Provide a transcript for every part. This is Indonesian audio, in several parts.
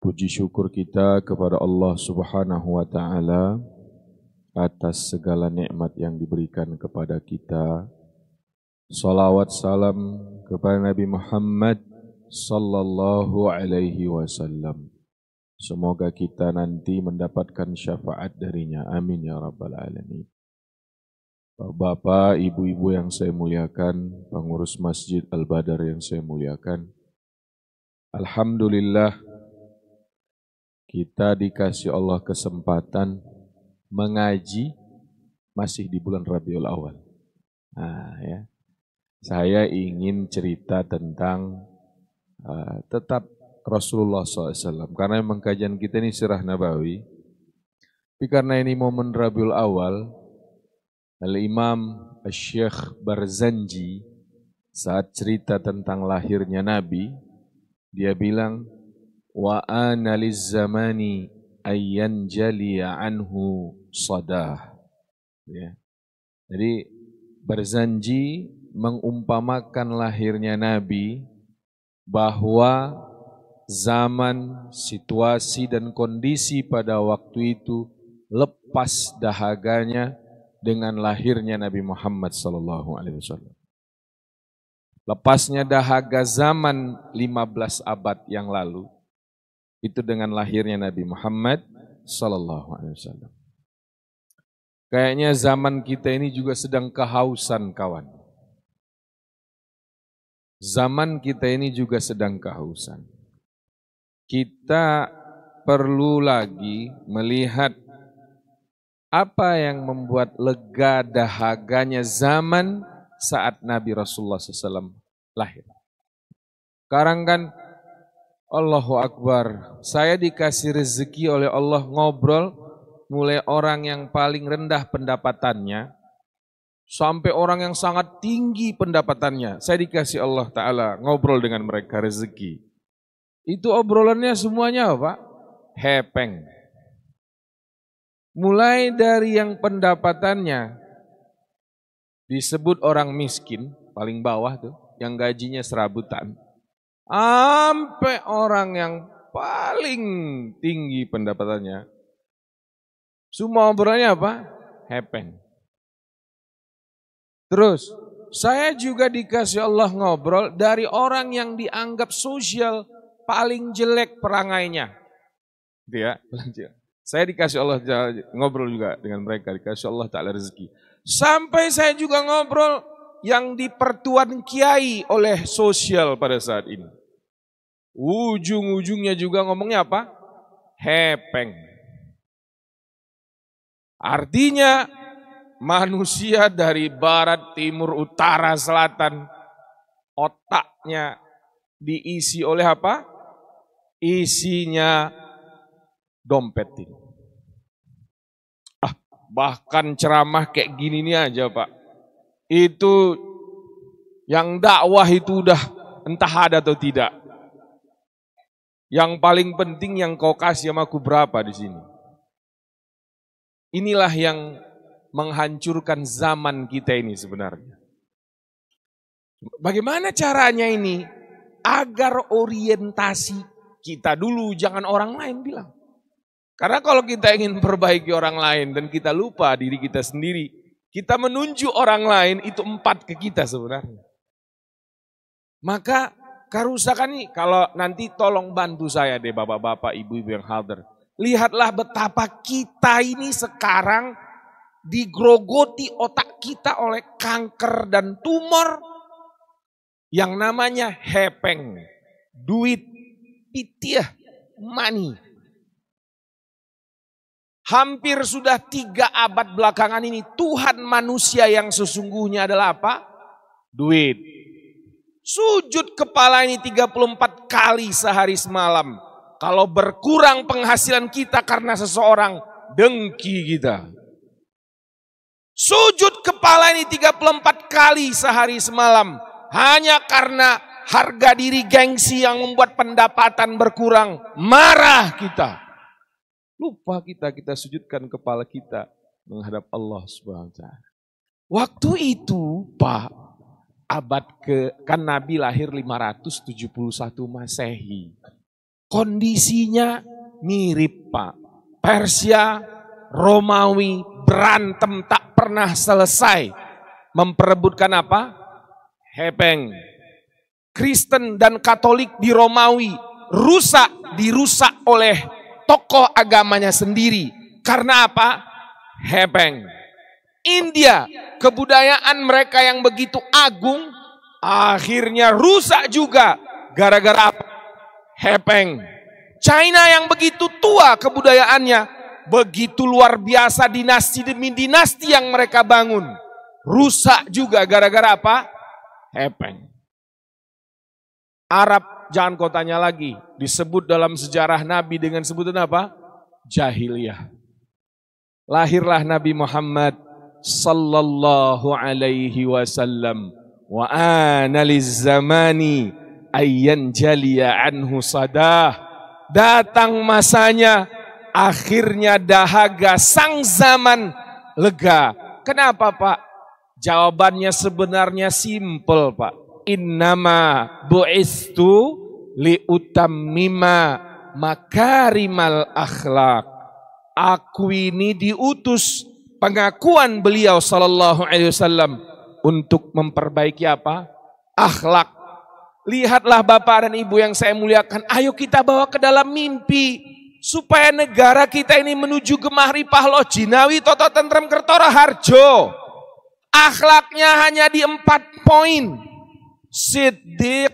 Puji syukur kita kepada Allah Subhanahu wa Ta'ala atas segala nikmat yang diberikan kepada kita. Salawat salam kepada Nabi Muhammad sallallahu alaihi wasallam. Semoga kita nanti mendapatkan syafaat darinya. Amin ya rabbal alamin. Bapak, ibu-ibu yang saya muliakan, pengurus Masjid Al-Badar yang saya muliakan. Alhamdulillah kita dikasih Allah kesempatan mengaji masih di bulan Rabiul Awal. Nah, ya. Saya ingin cerita tentang tetap Rasulullah SAW. Karena memang kajian kita ini sirah nabawi. Tapi karena ini momen Rabiul Awal, Al-Imam Syekh Barzanji saat cerita tentang lahirnya Nabi, dia bilang, wa ana lizzamani ayyan jaliya anhu sadah. Ya. Jadi Barzanji mengumpamakan lahirnya Nabi bahwa zaman, situasi dan kondisi pada waktu itu lepas dahaganya dengan lahirnya Nabi Muhammad SAW. Lepasnya dahaga zaman 15 abad yang lalu itu dengan lahirnya Nabi Muhammad SAW. Kayaknya zaman kita ini juga sedang kehausan, kawan. Zaman kita ini juga sedang kehausan. Kita perlu lagi melihat apa yang membuat lega dahaganya zaman saat Nabi Rasulullah SAW lahir. Sekarang kan Allahu Akbar, saya dikasih rezeki oleh Allah ngobrol mulai orang yang paling rendah pendapatannya sampai orang yang sangat tinggi pendapatannya. Saya dikasih Allah Ta'ala ngobrol dengan mereka rezeki. Itu obrolannya semuanya apa? Hepeng. Mulai dari yang pendapatannya disebut orang miskin, paling bawah tuh, yang gajinya serabutan. Sampai orang yang paling tinggi pendapatannya. Semua obrolannya apa? Hepeng. Terus, saya juga dikasih Allah ngobrol dari orang yang dianggap sosial paling jelek perangainya. Gitu ya. Saya dikasih Allah ngobrol juga dengan mereka, dikasih Allah Ta'ala rezeki. Sampai saya juga ngobrol yang dipertuan kiai oleh sosial pada saat ini. Ujung-ujungnya juga ngomongnya apa? Hepeng. Artinya manusia dari barat, timur, utara, selatan, otaknya diisi oleh apa? Isinya dompet ini. Bahkan ceramah kayak gini nih aja Pak. Itu yang dakwah itu udah entah ada atau tidak. Yang paling penting yang kau kasih sama aku berapa di sini. Inilah yang menghancurkan zaman kita ini sebenarnya. Bagaimana caranya ini? Agar orientasi kita dulu, jangan orang lain bilang. Karena kalau kita ingin perbaiki orang lain dan kita lupa diri kita sendiri, kita menunjuk orang lain, itu 4 ke kita sebenarnya. Maka kerusakan ini, kalau nanti tolong bantu saya deh bapak-bapak, ibu-ibu yang hadir. Lihatlah betapa kita ini sekarang digrogoti otak kita oleh kanker dan tumor yang namanya hepeng, duit, pitiah, money. Hampir sudah 3 abad belakangan ini Tuhan manusia yang sesungguhnya adalah apa? Duit. Sujud kepala ini 34 kali sehari semalam. Kalau berkurang penghasilan kita karena seseorang, dengki kita. Sujud kepala ini 34 kali sehari semalam. Hanya karena harga diri gengsi yang membuat pendapatan berkurang. Marah kita. Lupa kita sujudkan kepala kita menghadap Allah Subhanahu wa Ta'ala. Waktu itu, Pak, kan Nabi lahir 571 Masehi. Kondisinya mirip Pak. Persia, Romawi berantem tak pernah selesai. Memperebutkan apa? Hepeng. Kristen dan Katolik di Romawi dirusak oleh tokoh agamanya sendiri. Karena apa? Hepeng. India, kebudayaan mereka yang begitu agung, akhirnya rusak juga. Gara-gara apa? Hepeng. China yang begitu tua kebudayaannya, begitu luar biasa dinasti demi dinasti yang mereka bangun. Rusak juga gara-gara apa? Hepeng. Arab, jangan kau tanya lagi, disebut dalam sejarah Nabi dengan sebutan apa? Jahiliyah. Lahirlah Nabi Muhammad sallallahu alaihi wasallam. Wa ana lizzamani ayyan jaliya anhu sadah. Datang masanya, akhirnya dahaga sang zaman lega. Kenapa Pak? Jawabannya sebenarnya simpel Pak. Innama bu'istu liutammima makarimal akhlak. Aku ini diutus, pengakuan beliau sallallahu alaihi wasallam, untuk memperbaiki apa? Akhlak. Lihatlah Bapak dan Ibu yang saya muliakan, ayo kita bawa ke dalam mimpi supaya negara kita ini menuju gemah ripah loh jinawi toto tentrem kertora harjo. Akhlaknya hanya di 4 poin. Siddiq,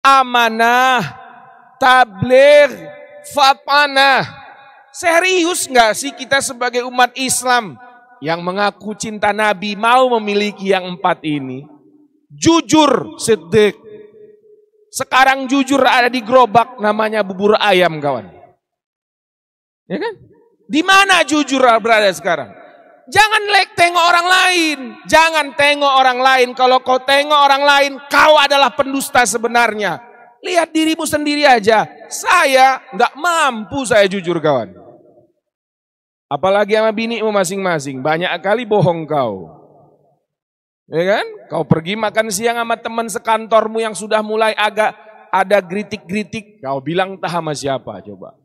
amanah, tabligh, fatanah. Serius nggak sih kita sebagai umat Islam yang mengaku cinta Nabi mau memiliki yang 4 ini? Jujur, siddiq. Sekarang jujur ada di gerobak namanya bubur ayam kawan. Ya kan? Di mana jujur berada sekarang? Jangan tengok orang lain. Jangan tengok orang lain. Kalau kau tengok orang lain, kau adalah pendusta sebenarnya. Lihat dirimu sendiri aja. Saya nggak mampu saya jujur kawan. Apalagi sama binimu masing-masing. Banyak kali bohong kau. Ya kan? Kau pergi makan siang sama teman sekantormu yang sudah mulai agak ada gritik-gritik. Kau bilang entah sama siapa coba.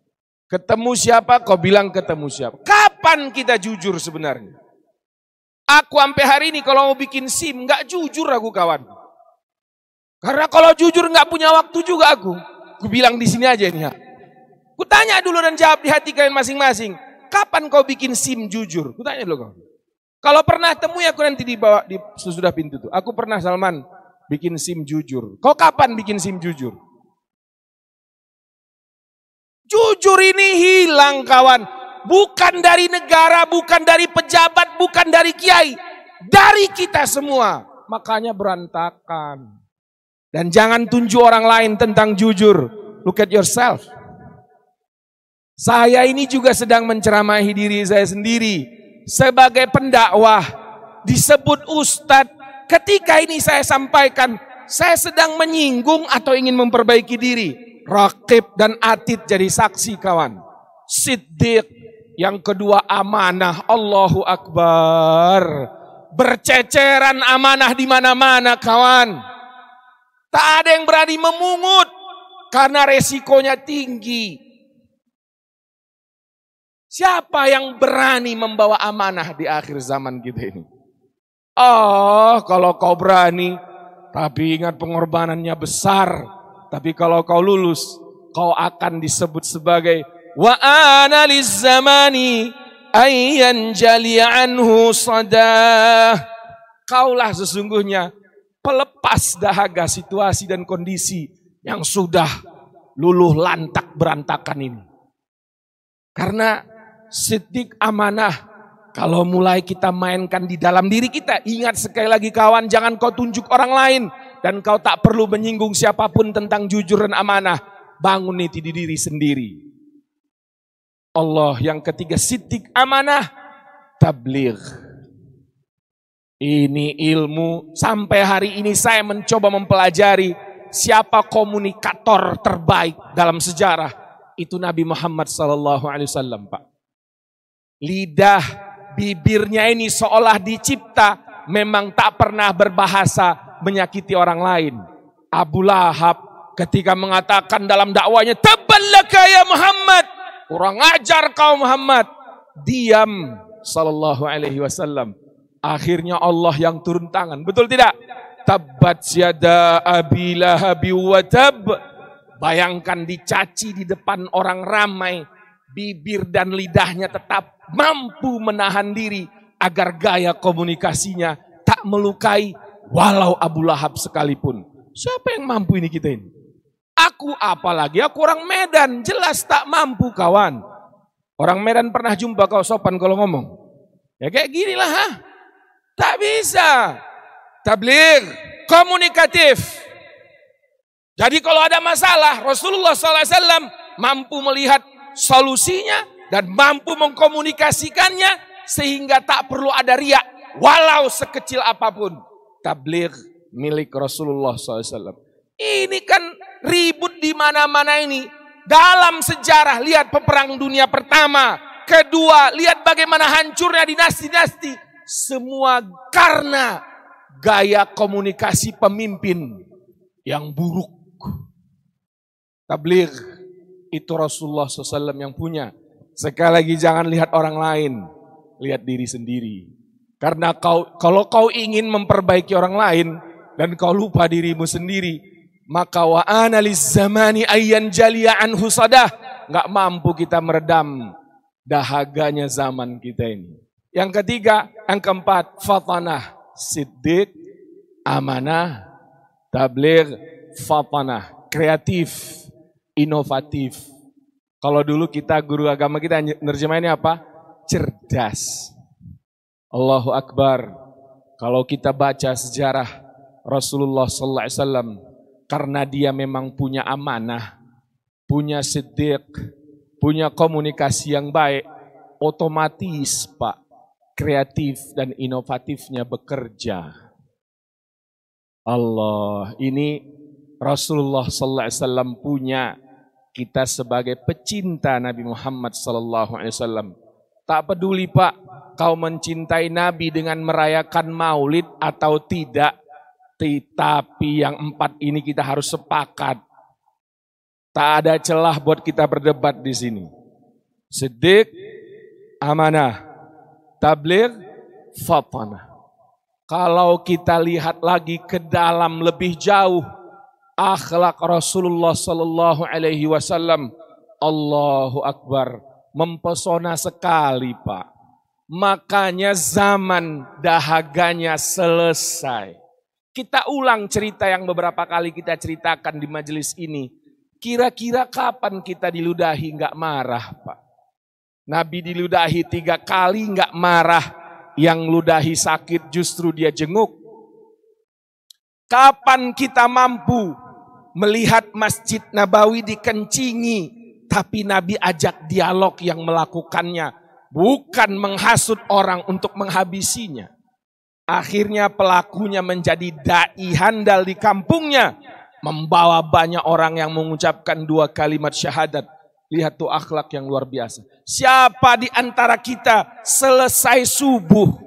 Ketemu siapa? Kau bilang ketemu siapa. Kapan kita jujur sebenarnya? Aku sampai hari ini kalau mau bikin SIM nggak jujur aku kawan. Karena kalau jujur nggak punya waktu juga aku. Aku bilang di sini aja ini ya. Ku tanya dulu dan jawab di hati kalian masing-masing. Kapan kau bikin SIM jujur? Ku tanya dulu kau. Kalau pernah temui aku nanti dibawa di sesudah pintu tuh. Aku pernah Salman bikin SIM jujur. Kau kapan bikin SIM jujur? Jujur ini hilang kawan. Bukan dari negara, bukan dari pejabat, bukan dari kiai. Dari kita semua. Makanya berantakan. Dan jangan tunjuk orang lain tentang jujur. Look at yourself. Saya ini juga sedang menceramahi diri saya sendiri. Sebagai pendakwah, disebut ustadz. Ketika ini saya sampaikan, saya sedang menyinggung atau ingin memperbaiki diri. Raqib dan atid jadi saksi kawan. Siddiq, yang kedua amanah. Allahu Akbar. Berceceran amanah di mana-mana kawan. Tak ada yang berani memungut karena resikonya tinggi. Siapa yang berani membawa amanah di akhir zaman kita ini? Oh, kalau kau berani, tapi ingat pengorbanannya besar. Tapi kalau kau lulus, kau akan disebut sebagai wa ana lizzamani ayyan jali anhu sadah. Kaulah sesungguhnya pelepas dahaga situasi dan kondisi yang sudah luluh lantak berantakan ini. Karena siddiq amanah, kalau mulai kita mainkan di dalam diri kita, ingat sekali lagi kawan, jangan kau tunjuk orang lain. Dan kau tak perlu menyinggung siapapun tentang jujur dan amanah. Bangun itu di diri sendiri. Allah yang ketiga, siddiq amanah, tabligh. Ini ilmu, sampai hari ini saya mencoba mempelajari siapa komunikator terbaik dalam sejarah. Itu Nabi Muhammad SAW, Pak. Lidah, bibirnya ini seolah dicipta, memang tak pernah berbahasa menyakiti orang lain. Abu Lahab ketika mengatakan dalam dakwanya, "Tabbalaka ya Muhammad." Kurang ajar kau Muhammad. Diam sallallahu alaihi wasallam. Akhirnya Allah yang turun tangan. Betul tidak? Tabbat yada abi lahabi wa tab. Bayangkan dicaci di depan orang ramai. Bibir dan lidahnya tetap mampu menahan diri agar gaya komunikasinya tak melukai walau Abu Lahab sekalipun. Siapa yang mampu ini kita ini? Aku apalagi, aku orang Medan, jelas tak mampu kawan. Orang Medan pernah jumpa kau sopan kalau ngomong? Ya kayak gini lah, ha? Tak bisa. Tabligh, komunikatif. Jadi kalau ada masalah, Rasulullah SAW mampu melihat solusinya dan mampu mengkomunikasikannya sehingga tak perlu ada riak walau sekecil apapun. Tabligh milik Rasulullah SAW. Ini kan ribut di mana-mana ini. Dalam sejarah lihat peperang dunia pertama, kedua, lihat bagaimana hancurnya dinasti-dinasti. Semua karena gaya komunikasi pemimpin yang buruk. Tabligh itu Rasulullah SAW yang punya. Sekali lagi jangan lihat orang lain, lihat diri sendiri. Karena kalau kau ingin memperbaiki orang lain dan kau lupa dirimu sendiri, maka wa ana lizzamani ayyan jaliya anhu sadah. Enggak mampu kita meredam dahaganya zaman kita ini. Yang ketiga, yang keempat, fatanah, siddiq, amanah, tabligh, fatanah, kreatif, inovatif. Kalau dulu kita guru agama kita nerjemahinnya apa? Cerdas. Allahu Akbar. Kalau kita baca sejarah Rasulullah sallallahu alaihi wasallam, karena dia memang punya amanah, punya siddiq, punya komunikasi yang baik, otomatis Pak, kreatif dan inovatifnya bekerja. Allah, ini Rasulullah sallallahu alaihi wasallam punya. Kita sebagai pecinta Nabi Muhammad sallallahu alaihi wasallam, tak peduli Pak, kau mencintai Nabi dengan merayakan maulid atau tidak, tetapi yang empat ini kita harus sepakat. Tak ada celah buat kita berdebat di sini. Siddiq, amanah, tabligh, fatanah. Kalau kita lihat lagi ke dalam lebih jauh, akhlak Rasulullah sallallahu alaihi wasallam, Allahu Akbar, mempesona sekali Pak. Makanya zaman dahaganya selesai. Kita ulang cerita yang beberapa kali kita ceritakan di majelis ini. Kira-kira kapan kita diludahi nggak marah Pak? Nabi diludahi 3 kali nggak marah. Yang ludahi sakit justru dia jenguk. Kapan kita mampu melihat Masjid Nabawi dikencingi, tapi Nabi ajak dialog yang melakukannya, bukan menghasut orang untuk menghabisinya. Akhirnya pelakunya menjadi dai handal di kampungnya, membawa banyak orang yang mengucapkan 2 kalimat syahadat. Lihat tuh akhlak yang luar biasa. Siapa di antara kita selesai subuh,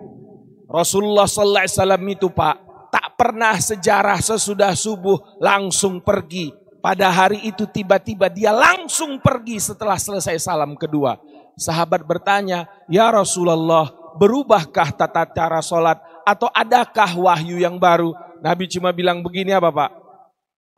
Rasulullah sallallahu alaihi wasallam itu Pak, tak pernah sejarah sesudah subuh langsung pergi. Pada hari itu tiba-tiba dia langsung pergi setelah selesai salam kedua. Sahabat bertanya, "Ya Rasulullah, berubahkah tata cara sholat atau adakah wahyu yang baru?" Nabi cuma bilang begini apa Pak?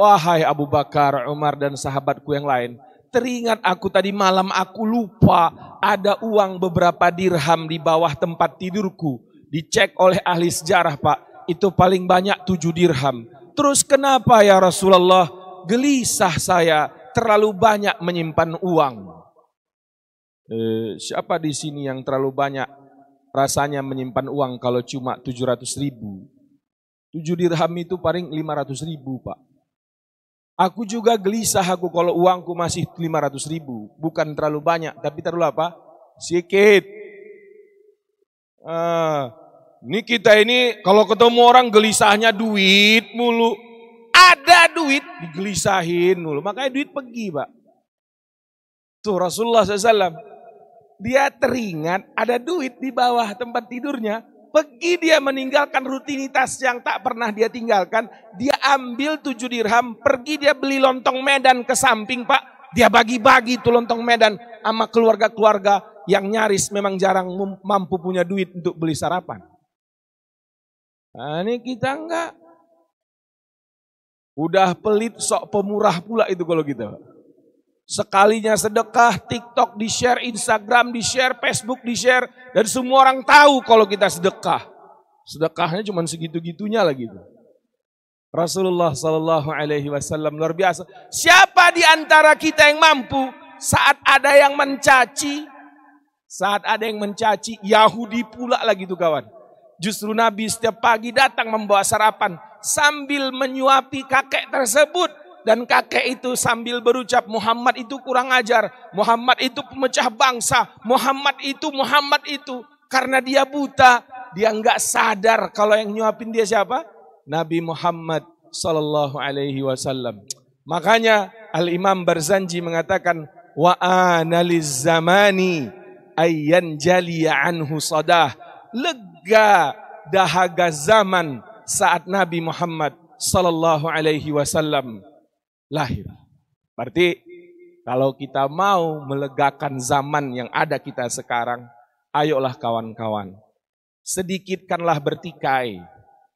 "Wahai Abu Bakar, Umar dan sahabatku yang lain, teringat aku tadi malam aku lupa ada uang beberapa dirham di bawah tempat tidurku. Dicek oleh ahli sejarah Pak, itu paling banyak 7 dirham. Terus kenapa ya Rasulullah? Gelisah saya, terlalu banyak menyimpan uang." Siapa di sini yang terlalu banyak rasanya menyimpan uang kalau cuma 700.000? 7 dirham itu paling 500.000 Pak. Aku juga gelisah aku kalau uangku masih 500.000. Bukan terlalu banyak, tapi terlalu apa? Sedikit. Ini kita ini kalau ketemu orang gelisahnya duit mulu. Ada duit digelisahin mulu. Makanya duit pergi Pak. Tuh Rasulullah SAW. Dia teringat ada duit di bawah tempat tidurnya. Pergi dia meninggalkan rutinitas yang tak pernah dia tinggalkan. Dia ambil 7 dirham, pergi dia beli lontong Medan ke samping Pak. Dia bagi-bagi tuh lontong Medan sama keluarga-keluarga yang nyaris memang jarang mampu punya duit untuk beli sarapan. Nah, ini kita enggak. Udah pelit sok pemurah pula itu kalau gitu. Sekalinya sedekah, TikTok di-share, Instagram di-share, Facebook di-share. Dan semua orang tahu kalau kita sedekah. Sedekahnya cuma segitu-gitunya lah gitu. Rasulullah SAW luar biasa. Siapa di antara kita yang mampu saat ada yang mencaci, Yahudi pula lagi tuh kawan. Justru Nabi setiap pagi datang membawa sarapan sambil menyuapi kakek tersebut. Dan kakek itu sambil berucap, Muhammad itu kurang ajar, Muhammad itu pemecah bangsa, Muhammad itu. Karena dia buta, dia enggak sadar kalau yang nyuapin dia siapa? Nabi Muhammad sallallahu alaihi wasallam. Makanya Al-Imam Barzanji mengatakan, wa analiz zamani ayyan jaliya anhu sadah. Lega dahaga zaman saat Nabi Muhammad sallallahu alaihi wasallam lahir. Berarti kalau kita mau melegakan zaman yang ada kita sekarang, ayolah kawan-kawan, sedikitkanlah bertikai,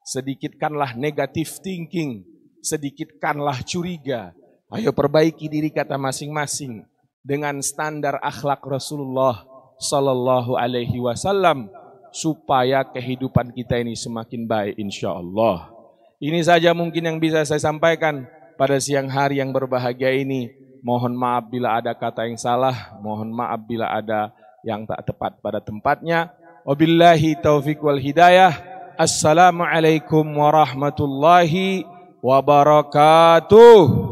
sedikitkanlah negative thinking, sedikitkanlah curiga. Ayo perbaiki diri kita masing-masing dengan standar akhlak Rasulullah sallallahu alaihi wasallam supaya kehidupan kita ini semakin baik insyaallah. Ini saja mungkin yang bisa saya sampaikan pada siang hari yang berbahagia ini. Mohon maaf bila ada kata yang salah, mohon maaf bila ada yang tak tepat pada tempatnya. Wabillahi taufiq wal hidayah. Assalamualaikum warahmatullahi wabarakatuh.